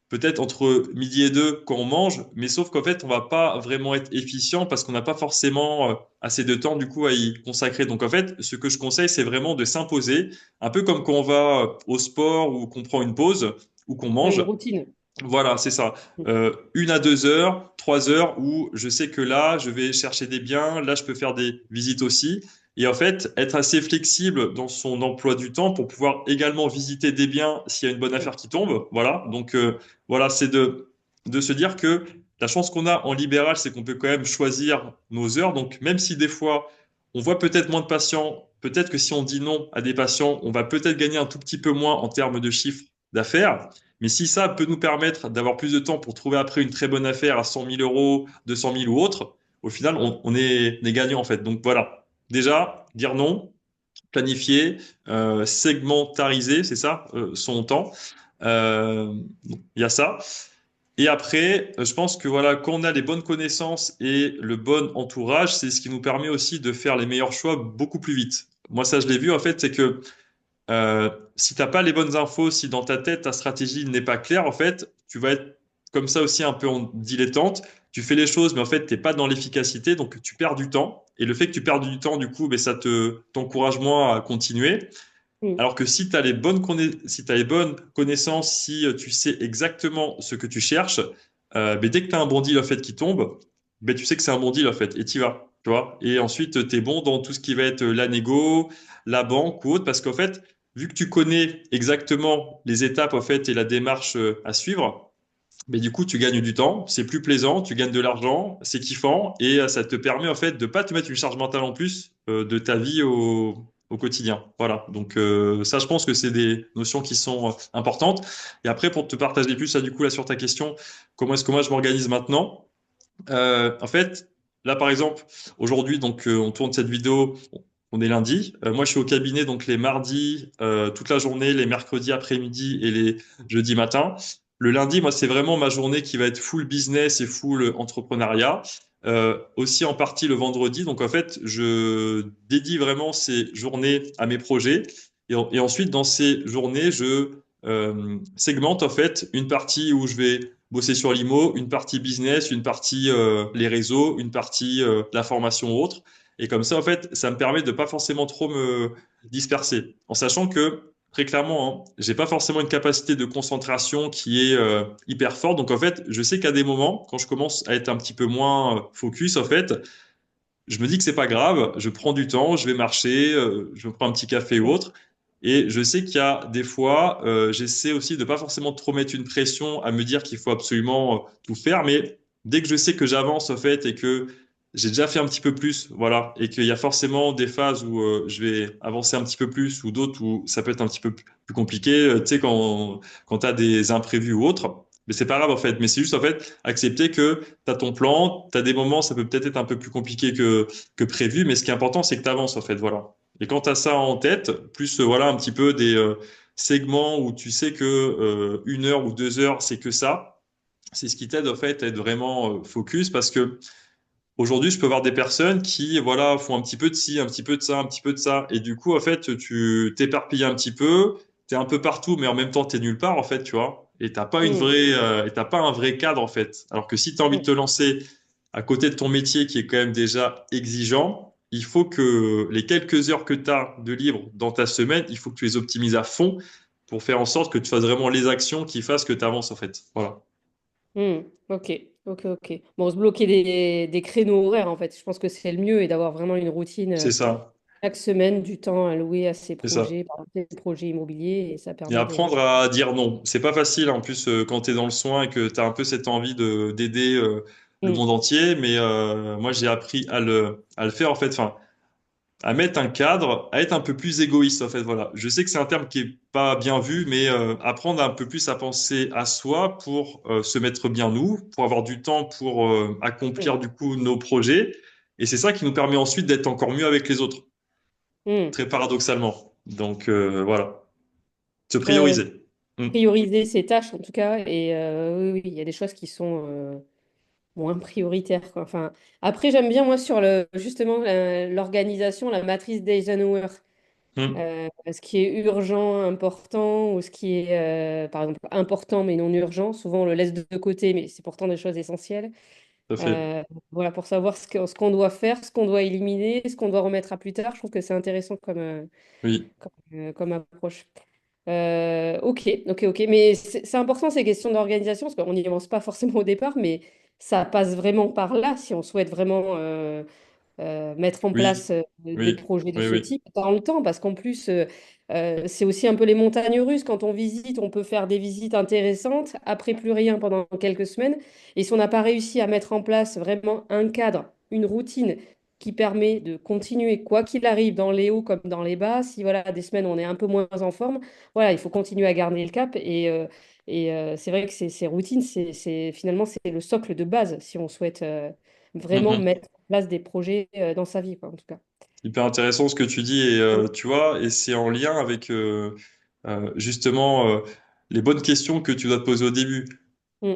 peut-être entre midi et deux quand on mange, mais sauf qu'en fait, on va pas vraiment être efficient parce qu'on n'a pas forcément assez de temps du coup à y consacrer. Donc en fait, ce que je conseille, c'est vraiment de s'imposer, un peu comme quand on va au sport ou qu'on prend une pause ou qu'on Ouais, mange. une routine. Voilà, c'est ça. 1 à 2 heures, 3 heures où je sais que là, je vais chercher des biens, là, je peux faire des visites aussi. Et en fait, être assez flexible dans son emploi du temps pour pouvoir également visiter des biens s'il y a une bonne affaire qui tombe. Voilà. Donc, voilà, c'est de se dire que la chance qu'on a en libéral, c'est qu'on peut quand même choisir nos heures. Donc, même si des fois, on voit peut-être moins de patients, peut-être que si on dit non à des patients, on va peut-être gagner un tout petit peu moins en termes de chiffre d'affaires. Mais si ça peut nous permettre d'avoir plus de temps pour trouver après une très bonne affaire à 100 000 euros, 200 000 ou autre, au final, on est gagnant en fait. Donc voilà, déjà, dire non, planifier, segmentariser, c'est ça, son temps. Euh, Il y a ça. Et après, je pense que voilà, quand on a les bonnes connaissances et le bon entourage, c'est ce qui nous permet aussi de faire les meilleurs choix beaucoup plus vite. Moi, ça, je l'ai vu en fait, c'est que si t'as pas les bonnes infos, si dans ta tête ta stratégie n'est pas claire, en fait, tu vas être comme ça aussi un peu en dilettante. tu fais les choses, mais en fait, t'es pas dans l'efficacité, donc tu perds du temps. Et le fait que tu perds du temps, du coup, ben, ça t'encourage moins à continuer. Mm. Alors que si tu as si t'as les bonnes connaissances, si tu sais exactement ce que tu cherches, ben, dès que tu as un bon deal en fait qui tombe, ben, tu sais que c'est un bon deal en fait et tu vas, tu vois. Et ensuite, tu es bon dans tout ce qui va être la négo, la banque ou autre parce qu'en fait, vu que tu connais exactement les étapes en fait et la démarche à suivre, mais du coup, tu gagnes du temps, c'est plus plaisant, tu gagnes de l'argent, c'est kiffant et ça te permet en fait de pas te mettre une charge mentale en plus de ta vie au quotidien. Voilà. Donc ça, je pense que c'est des notions qui sont importantes. Et après, pour te partager plus ça, du coup, là sur ta question, comment est-ce que moi je m'organise maintenant? En fait, là par exemple, aujourd'hui, donc on tourne cette vidéo. On est lundi. Moi, je suis au cabinet donc les mardis toute la journée, les mercredis après-midi et les jeudis matin. Le lundi, moi, c'est vraiment ma journée qui va être full business et full entrepreneuriat. Aussi en partie le vendredi. Donc en fait, je dédie vraiment ces journées à mes projets. Et ensuite, dans ces journées, je segmente en fait une partie où je vais bosser sur l'IMO, une partie business, une partie les réseaux, une partie la formation ou autre. Et comme ça, en fait, ça me permet de pas forcément trop me disperser, en sachant que très clairement, hein, j'ai pas forcément une capacité de concentration qui est hyper forte. Donc en fait, je sais qu'à des moments, quand je commence à être un petit peu moins focus, en fait, je me dis que c'est pas grave. Je prends du temps, je vais marcher, je me prends un petit café ou autre. Et je sais qu'il y a des fois, j'essaie aussi de pas forcément trop mettre une pression à me dire qu'il faut absolument tout faire, mais dès que je sais que j'avance en fait et que j'ai déjà fait un petit peu plus, voilà, et qu'il y a forcément des phases où je vais avancer un petit peu plus ou d'autres où ça peut être un petit peu plus compliqué, tu sais, quand tu as des imprévus ou autres. Mais c'est pas grave en fait, mais c'est juste en fait accepter que tu as ton plan, tu as des moments, ça peut peut-être être un peu plus compliqué que prévu, mais ce qui est important, c'est que tu avances en fait, voilà. Et quand tu as ça en tête, plus voilà un petit peu des segments où tu sais que 1 heure ou 2 heures, c'est que ça, c'est ce qui t'aide en fait à être vraiment focus parce que aujourd'hui, je peux voir des personnes qui voilà font un petit peu de ci, un petit peu de ça, un petit peu de ça, et du coup en fait tu t'éparpilles un petit peu, t'es un peu partout, mais en même temps t'es nulle part en fait, tu vois. Et Mm. t'as pas un vrai cadre en fait. Alors que si tu as envie de Mm. te lancer à côté de ton métier qui est quand même déjà exigeant, il faut que les quelques heures que tu as de libre dans ta semaine, il faut que tu les optimises à fond pour faire en sorte que tu fasses vraiment les actions qui fassent que tu avances en fait. Voilà. Mm. Ok, ok. Bon, se bloquer des créneaux horaires, en fait, je pense que c'est le mieux et d'avoir vraiment une routine C'est ça. chaque semaine, du temps alloué à ses C'est ça. projets, par exemple, des projets immobiliers, et ça Et permet de... apprendre à dire non. C'est pas facile, en plus, quand tu es dans le soin et que tu as un peu cette envie de d'aider le Mm. monde entier. Mais moi, j'ai appris à le faire, en fait, enfin, à mettre un cadre, à être un peu plus égoïste, en fait. Voilà. Je sais que c'est un terme qui est pas bien vu, mais apprendre un peu plus à penser à soi pour se mettre bien nous, pour avoir du temps pour accomplir, Mm. du coup, nos projets. Et c'est ça qui nous permet ensuite d'être encore mieux avec les autres, Mm. très paradoxalement. Donc, voilà. Se Ouais, ouais. prioriser. Mm. Prioriser ses tâches, en tout cas, et oui, oui, il y a des choses qui sont moins prioritaires, quoi. Enfin, après, j'aime bien, moi, sur justement l'organisation, la matrice d'Eisenhower. Mm. Ce qui est urgent, important, ou ce qui est, par exemple, important mais non urgent, souvent on le laisse de côté, mais c'est pourtant des choses essentielles. Tout à fait. Euh, voilà, pour savoir ce qu'on doit faire, ce qu'on doit éliminer, ce qu'on doit remettre à plus tard, je trouve que c'est intéressant Oui. comme approche. Ok. Mais c'est important ces questions d'organisation, parce qu'on n'y pense pas forcément au départ, mais ça passe vraiment par là si on souhaite vraiment mettre en Oui. place des Oui. projets de Oui. ce Oui. type dans le temps, parce qu'en plus, c'est aussi un peu les montagnes russes. Quand on visite, on peut faire des visites intéressantes, après plus rien pendant quelques semaines. Et si on n'a pas réussi à mettre en place vraiment un cadre, une routine qui permet de continuer, quoi qu'il arrive, dans les hauts comme dans les bas, si voilà, des semaines on est un peu moins en forme, voilà, il faut continuer à garder le cap. Et c'est vrai que ces routines, finalement, c'est le socle de base si on souhaite vraiment Mhm. mettre en place des projets dans sa vie, quoi, en tout cas. Hyper intéressant ce que tu dis et Mm, tu vois, et c'est en lien avec justement les bonnes questions que tu dois te poser au début. mm,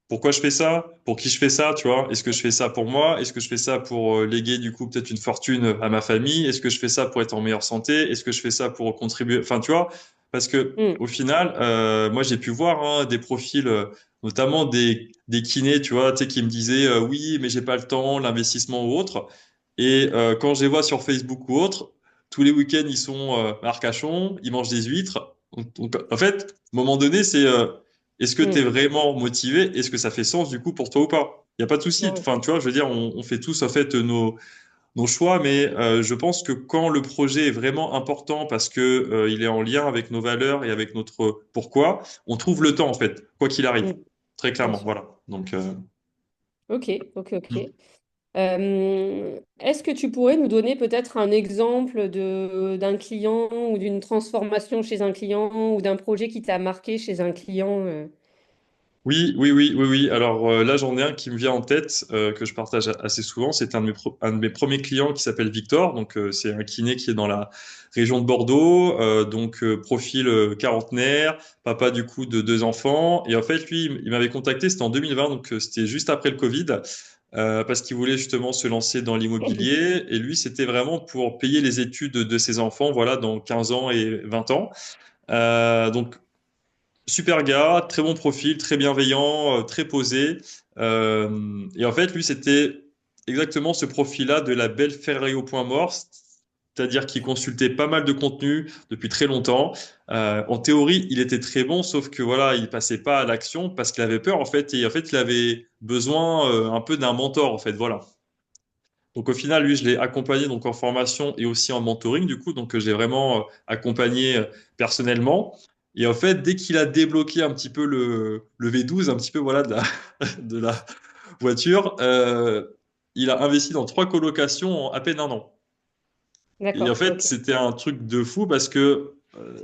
Pourquoi je fais ça? Pour qui je fais ça? Tu vois? Est-ce que je fais ça pour moi? Est-ce que je fais ça pour léguer du coup peut-être une fortune à ma famille? Est-ce que je fais ça pour être en meilleure santé? Est-ce que je fais ça pour contribuer? Enfin, tu vois, Parce que Mm. au final, moi j'ai pu voir des profils, notamment des kinés, tu vois, tu sais, qui me disaient oui, mais j'ai pas le temps, l'investissement ou autre. Et quand je les vois sur Facebook ou autre, tous les week-ends ils sont à Arcachon, ils mangent des huîtres. En fait, à un moment donné, c'est est-ce que tu es Mm. vraiment motivé? Est-ce que ça fait sens du coup pour toi ou pas? Il n'y a pas de souci. Ouais. Enfin, tu vois, je veux dire, on fait tous en fait nos choix, mais je pense que quand le projet est vraiment important parce que il est en lien avec nos valeurs et avec notre pourquoi, on trouve le temps en fait, quoi qu'il arrive. Mm. Très Bien clairement, sûr. voilà. Donc, Ok, ok, ok. mm. Est-ce que tu pourrais nous donner peut-être un exemple d'un client ou d'une transformation chez un client ou d'un projet qui t'a marqué chez un client Oui, oui, oui, oui, oui. Alors là, j'en ai un qui me vient en tête que je partage assez souvent. C'est un de mes premiers clients qui s'appelle Victor. Donc, c'est un kiné qui est dans la région de Bordeaux. Donc, profil quarantenaire, papa du coup de deux enfants. Et en fait, lui, il m'avait contacté. C'était en 2020, donc c'était juste après le Covid, parce qu'il voulait justement se lancer dans l'immobilier. Et lui, c'était vraiment pour payer les études de ses enfants, voilà, dans 15 ans et 20 ans. Donc super gars, très bon profil, très bienveillant, très posé. Et en fait, lui, c'était exactement ce profil-là de la belle Ferrari au point mort, c'est-à-dire qu'il consultait pas mal de contenu depuis très longtemps. En théorie, il était très bon, sauf que voilà, il passait pas à l'action parce qu'il avait peur en fait, et en fait, il avait besoin un peu d'un mentor en fait, voilà. Donc au final, lui, je l'ai accompagné donc en formation et aussi en mentoring du coup, donc j'ai vraiment accompagné personnellement. Et en fait, dès qu'il a débloqué un petit peu le V12, un petit peu voilà de la, de la voiture, il a investi dans trois colocations en à peine un an. Et en D'accord, fait, ok. c'était un truc de fou parce que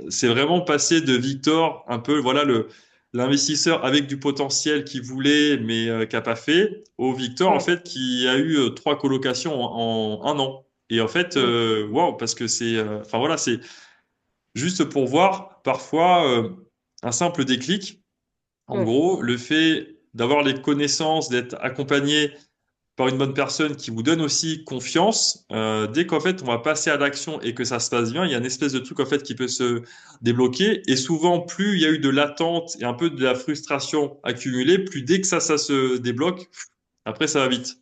c'est vraiment passé de Victor, un peu, voilà, l'investisseur avec du potentiel qui voulait, mais qui a pas fait, au Victor, en Ouais. fait, qui a eu trois colocations en un an. Et en fait, Mm. waouh, parce que enfin voilà, c'est juste pour voir parfois un simple déclic. En Ouais. gros, le fait d'avoir les connaissances, d'être accompagné par une bonne personne qui vous donne aussi confiance, dès qu'en fait on va passer à l'action et que ça se passe bien, il y a une espèce de truc en fait qui peut se débloquer. Et souvent, plus il y a eu de l'attente et un peu de la frustration accumulée, plus dès que ça se débloque, après ça va vite.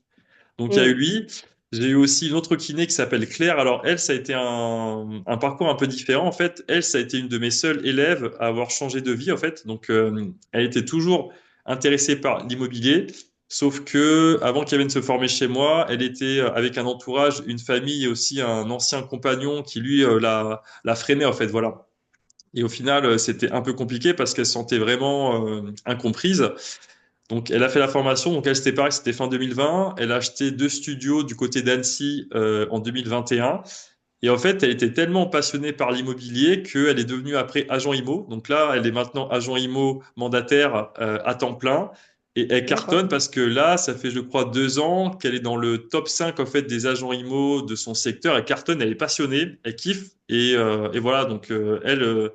Donc il y a eu Mm. lui. J'ai eu aussi une autre kiné qui s'appelle Claire. Alors elle, ça a été un parcours un peu différent. En fait, elle, ça a été une de mes seules élèves à avoir changé de vie. En fait, donc elle était toujours intéressée par l'immobilier, sauf que avant qu'elle vienne se former chez moi, elle était avec un entourage, une famille et aussi un ancien compagnon qui lui la freinait en fait. Voilà. Et au final, c'était un peu compliqué parce qu'elle se sentait vraiment incomprise. Donc, elle a fait la formation. Donc, elle, c'était pareil, c'était fin 2020. Elle a acheté deux studios du côté d'Annecy en 2021. Et en fait, elle était tellement passionnée par l'immobilier qu'elle est devenue après agent IMO. Donc là, elle est maintenant agent IMO mandataire à temps plein. Et elle D'accord. cartonne parce que là, ça fait, je crois, 2 ans qu'elle est dans le top 5 en fait, des agents IMO de son secteur. Elle cartonne, elle est passionnée, elle kiffe. Et voilà, donc elle,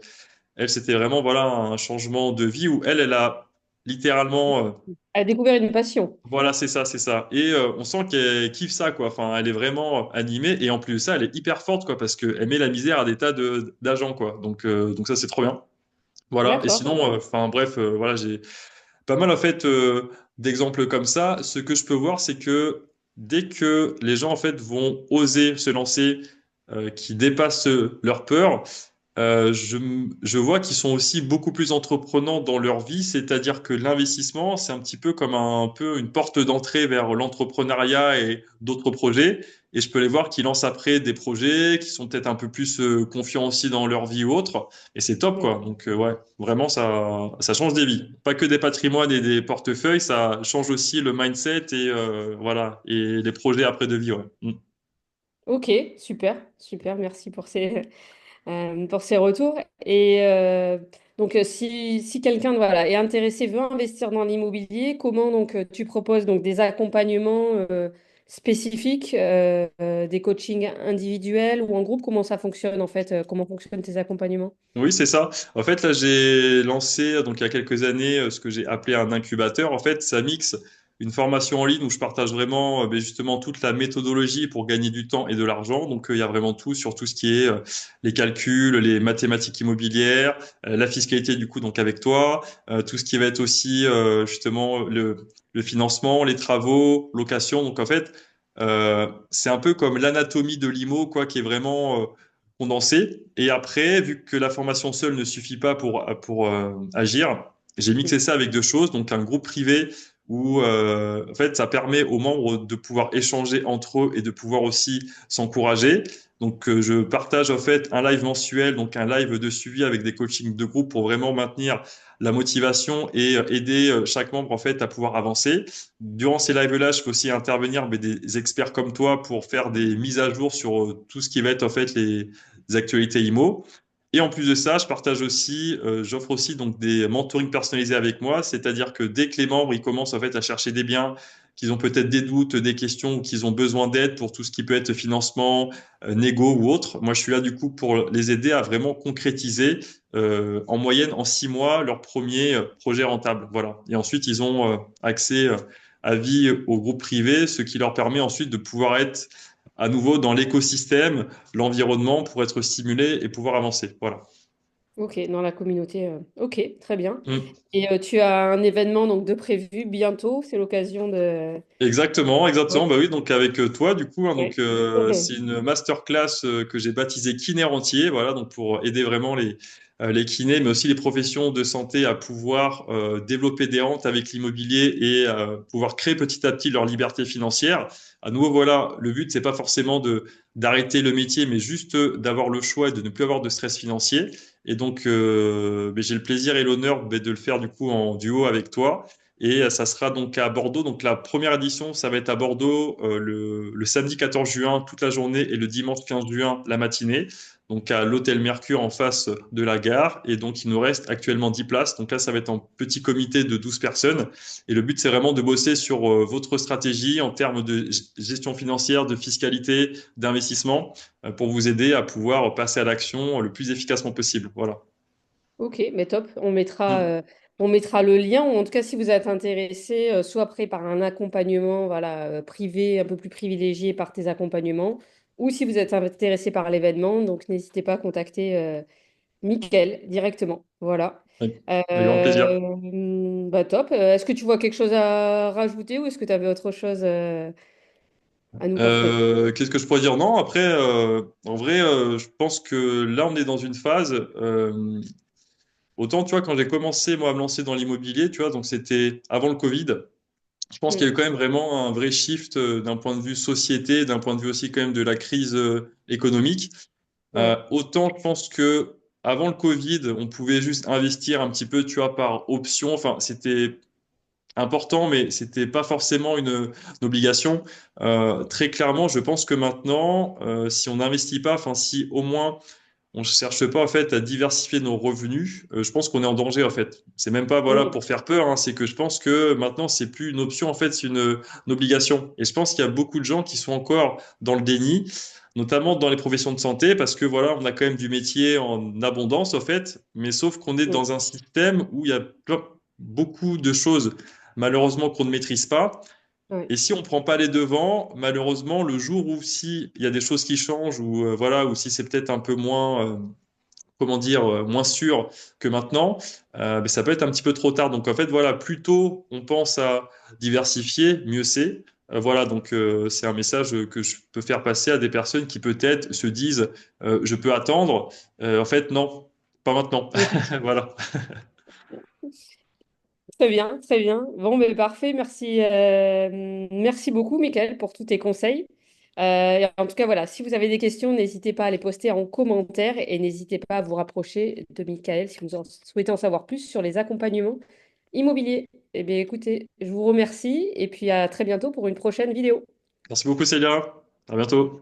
c'était vraiment voilà, un changement de vie où elle a littéralement Elle a découvert une passion. voilà, c'est ça, c'est ça. Et on sent qu'elle kiffe ça, quoi. Enfin, elle est vraiment animée et en plus de ça, elle est hyper forte, quoi, parce qu'elle met la misère à des tas de d'agents, quoi. Donc ça, c'est trop bien. Voilà. Et D'accord. sinon, enfin bref, voilà, j'ai pas mal en fait d'exemples comme ça. Ce que je peux voir, c'est que dès que les gens en fait vont oser se lancer, qui dépassent leur peur, je vois qu'ils sont aussi beaucoup plus entreprenants dans leur vie, c'est-à-dire que l'investissement, c'est un petit peu comme un peu une porte d'entrée vers l'entrepreneuriat et d'autres projets. Et je peux les voir qui lancent après des projets, qui sont peut-être un peu plus confiants aussi dans leur vie ou autre. Et c'est top, Mm. quoi. Donc, ouais, vraiment, ça change des vies. Pas que des patrimoines et des portefeuilles, ça change aussi le mindset et voilà, et les projets après de vie, ouais. Mm. Ok, super, super, merci pour ces retours. Et donc, si quelqu'un voilà, est intéressé, veut investir dans l'immobilier, comment donc tu proposes donc des accompagnements spécifiques, des coachings individuels ou en groupe? Comment ça fonctionne en fait? Comment fonctionnent tes accompagnements? Oui, c'est ça. En fait, là, j'ai lancé, donc, il y a quelques années, ce que j'ai appelé un incubateur. En fait, ça mixe. une formation en ligne où je partage vraiment ben, justement toute la méthodologie pour gagner du temps et de l'argent. Donc, il y a vraiment tout sur tout ce qui est les calculs, les mathématiques immobilières, la fiscalité du coup donc avec toi, tout ce qui va être aussi justement le financement, les travaux, location. Donc en fait, c'est un peu comme l'anatomie de l'IMO, quoi, qui est vraiment condensée. Et après, vu que la formation seule ne suffit pas pour agir, j'ai mixé ça avec deux choses. Donc un groupe privé où en fait ça permet aux membres de pouvoir échanger entre eux et de pouvoir aussi s'encourager. Donc je partage en fait un live mensuel, donc un live de suivi avec des coachings de groupe pour vraiment maintenir la motivation et aider chaque membre en fait à pouvoir avancer. Durant ces lives-là, je peux aussi intervenir mais des experts comme toi pour faire des mises à jour sur tout ce qui va être en fait les actualités IMO. Et en plus de ça, je partage aussi, j'offre aussi donc des mentorings personnalisés avec moi, c'est-à-dire que dès que les membres ils commencent en fait à chercher des biens, qu'ils ont peut-être des doutes, des questions ou qu'ils ont besoin d'aide pour tout ce qui peut être financement, négo ou autre, moi je suis là du coup pour les aider à vraiment concrétiser en moyenne en 6 mois leur premier projet rentable. Voilà. Et ensuite ils ont accès à vie au groupe privé, ce qui leur permet ensuite de pouvoir être à nouveau dans l'écosystème, l'environnement pour être stimulé et pouvoir avancer. Voilà. Ok, dans la communauté. Ok, très bien. Mm. Et tu as un événement donc de prévu bientôt. C'est l'occasion de. Exactement, exactement. Ouais. Bah oui, donc avec toi, du coup, hein, donc Ok. Ok. c'est une masterclass que j'ai baptisée kiné rentier, voilà, donc pour aider vraiment les kinés, mais aussi les professions de santé à pouvoir développer des rentes avec l'immobilier et pouvoir créer petit à petit leur liberté financière. À nouveau, voilà, le but c'est pas forcément de d'arrêter le métier, mais juste d'avoir le choix et de ne plus avoir de stress financier. Et donc, ben, j'ai le plaisir et l'honneur ben, de le faire du coup en duo avec toi. Et ça sera donc à Bordeaux. Donc la première édition, ça va être à Bordeaux le samedi 14 juin toute la journée et le dimanche 15 juin la matinée. Donc à l'hôtel Mercure en face de la gare. Et donc il nous reste actuellement 10 places. Donc là, ça va être en petit comité de 12 personnes. Et le but, c'est vraiment de bosser sur votre stratégie en termes de gestion financière, de fiscalité, d'investissement pour vous aider à pouvoir passer à l'action le plus efficacement possible. Voilà. Ok, mais top. Mm. On mettra le lien, ou en tout cas, si vous êtes intéressé, soit après par un accompagnement voilà, privé, un peu plus privilégié par tes accompagnements, ou si vous êtes intéressé par l'événement, donc n'hésitez pas à contacter Mickaël directement. Voilà. Avec grand plaisir. Bah top. Est-ce que tu vois quelque chose à rajouter ou est-ce que tu avais autre chose à nous partager? Qu'est-ce que je pourrais dire? Non, après, en vrai, je pense que là, on est dans une phase. Autant, tu vois, quand j'ai commencé, moi, à me lancer dans l'immobilier, tu vois, donc c'était avant le Covid. Je pense qu'il y a eu Mm. quand même vraiment un vrai shift d'un point de vue société, d'un point de vue aussi quand même de la crise économique. Ouais. Autant, je pense que avant le Covid, on pouvait juste investir un petit peu, tu vois, par option. Enfin, c'était important, mais c'était pas forcément une obligation. Très clairement, je pense que maintenant, si on n'investit pas, enfin si au moins on ne cherche pas en fait à diversifier nos revenus, je pense qu'on est en danger en fait. C'est même pas voilà Oui. pour faire peur, hein, c'est que je pense que maintenant c'est plus une option en fait, c'est une obligation. Et je pense qu'il y a beaucoup de gens qui sont encore dans le déni, notamment dans les professions de santé, parce que voilà, on a quand même du métier en abondance en fait, mais sauf qu'on est Mm. dans un système où il y a beaucoup de choses malheureusement qu'on ne maîtrise pas. Ouais. Et si on prend pas les devants, malheureusement, le jour où si il y a des choses qui changent ou voilà, ou si c'est peut-être un peu moins, comment dire, moins sûr que maintenant, mais ça peut être un petit peu trop tard. Donc en fait, voilà, plus tôt on pense à diversifier, mieux c'est. Voilà, donc c'est un message que je peux faire passer à des personnes qui peut-être se disent, je peux attendre. En fait, non, pas maintenant. Ok. Voilà. Très bien, très bien. Bon, mais parfait. Merci, merci beaucoup, Michael, pour tous tes conseils. Et en tout cas, voilà, si vous avez des questions, n'hésitez pas à les poster en commentaire et n'hésitez pas à vous rapprocher de Michael si vous souhaitez en savoir plus sur les accompagnements immobiliers. Eh bien, écoutez, je vous remercie et puis à très bientôt pour une prochaine vidéo. Merci beaucoup, Célia. À bientôt.